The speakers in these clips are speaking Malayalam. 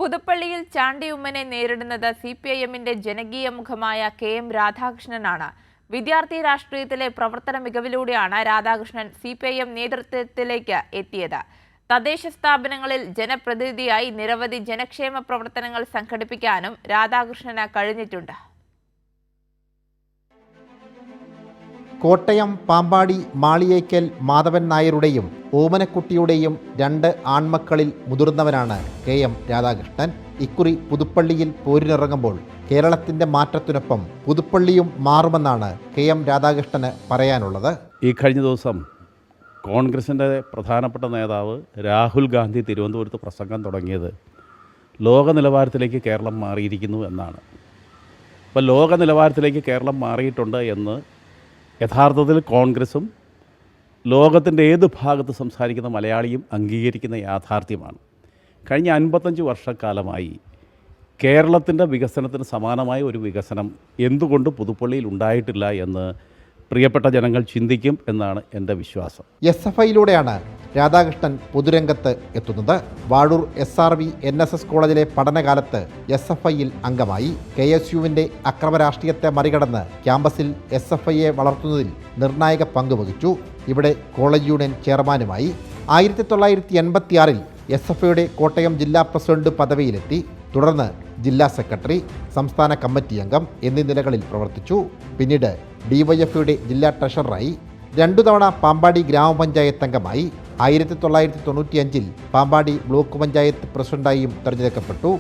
പുതുപ്പള്ളിയിൽ ചാണ്ടി ഉമ്മനെ നേരിടുന്നത് സിപിഐഎമ്മിന്റെ ജനകീയ മുഖമായ കെ.എം. രാധാകൃഷ്ണനാണ്. വിദ്യാർത്ഥി രാഷ്ട്രീയത്തിലെ പ്രവർത്തന മികവിലൂടെയാണ് രാധാകൃഷ്ണൻ സിപിഐഎം നേതൃത്വത്തിലേക്ക് എത്തിയത്. തദ്ദേശ സ്ഥാപനങ്ങളിൽ ജനപ്രതിനിധിയായി നിരവധി ജനക്ഷേമ പ്രവർത്തനങ്ങൾ സംഘടിപ്പിക്കാനും രാധാകൃഷ്ണന് കഴിഞ്ഞിട്ടുണ്ട്. കോട്ടയം പാമ്പാടി മാളിയേക്കൽ മാധവൻ നായരുടെയും ഓമനക്കുട്ടിയുടെയും 2 ആൺമക്കളിൽ മുതിർന്നവനാണ് കെ.എം. രാധാകൃഷ്ണൻ. ഇക്കുറി പുതുപ്പള്ളിയിൽ പോരിനിറങ്ങുമ്പോൾ കേരളത്തിന്റെ മാറ്റത്തിനൊപ്പം പുതുപ്പള്ളിയും മാറുമെന്നാണ് കെ.എം. രാധാകൃഷ്ണന് പറയാനുള്ളത്. ഈ കഴിഞ്ഞ ദിവസം കോൺഗ്രസിൻ്റെ പ്രധാനപ്പെട്ട നേതാവ് രാഹുൽ ഗാന്ധി തിരുവനന്തപുരത്ത് പ്രസംഗം തുടങ്ങിയത് ലോക നിലവാരത്തിലേക്ക് കേരളം മാറിയിരിക്കുന്നു എന്നാണ്. അപ്പോൾ ലോക നിലവാരത്തിലേക്ക് കേരളം മാറിയിട്ടുണ്ട് എന്ന് യഥാർത്ഥത്തിൽ കോൺഗ്രസും ലോകത്തിൻ്റെ ഏത് ഭാഗത്ത് സംസാരിക്കുന്ന മലയാളിയും അംഗീകരിക്കുന്ന യാഥാർത്ഥ്യമാണ്. കഴിഞ്ഞ 55 വർഷക്കാലമായി കേരളത്തിൻ്റെ വികസനത്തിന് സമാനമായ ഒരു വികസനം എന്തുകൊണ്ട് പുതുപ്പള്ളിയിൽ ഉണ്ടായിട്ടില്ല എന്ന് പ്രിയപ്പെട്ട ജനങ്ങൾ ചിന്തിക്കും എന്നാണ് എൻ്റെ വിശ്വാസം. SFIയിലൂടെയാണ് രാധാകൃഷ്ണൻ പൊതുരംഗത്ത് എത്തുന്നത്. വാഴൂർ SRV NSS കോളേജിലെ പഠനകാലത്ത് SFIയിൽ അംഗമായി. KSUവിൻ്റെ അക്രമ രാഷ്ട്രീയത്തെ മറികടന്ന് ക്യാമ്പസിൽ SFIയെ വളർത്തുന്നതിൽ നിർണായക പങ്ക് വഹിച്ചു. ഇവിടെ കോളേജ് യൂണിയൻ ചെയർമാനുമായി. 1986-ൽ SFIയുടെ കോട്ടയം ജില്ലാ പ്രസിഡന്റ് പദവിയിലെത്തി. തുടർന്ന് ജില്ലാ സെക്രട്ടറി, സംസ്ഥാന കമ്മിറ്റി അംഗം എന്നീ നിലകളിൽ പ്രവർത്തിച്ചു. പിന്നീട് DYFയുടെ ജില്ലാ ട്രഷററായി. 2 തവണ പാമ്പാടി ഗ്രാമപഞ്ചായത്ത് അംഗമായി. 1995-ൽ പാമ്പാടി ബ്ലോക്ക് പഞ്ചായത്ത് പ്രസിഡന്റായും തെരഞ്ഞെടുക്കപ്പെട്ടു.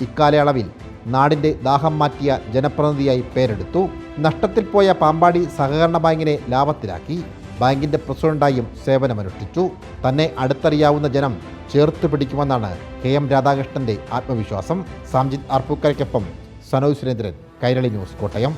ഇക്കാലയളവിൽ നാടിൻ്റെ ദാഹം മാറ്റിയ ജനപ്രതിനിധിയായി പേരെടുത്തു. നഷ്ടത്തിൽ പോയ പാമ്പാടി സഹകരണ ബാങ്കിനെ ലാഭത്തിലാക്കി. ബാങ്കിൻ്റെ പ്രസിഡന്റായും സേവനമനുഷ്ഠിച്ചു. തന്നെ അടുത്തറിയാവുന്ന ജനം ചേർത്ത് പിടിക്കുമെന്നാണ് കെ.എം. രാധാകൃഷ്ണൻ്റെ ആത്മവിശ്വാസം. സാംജിത് ആർപ്പൂക്കരയ്ക്കൊപ്പം സനോജ് സുരേന്ദ്രൻ, കൈരളി ന്യൂസ്, കോട്ടയം.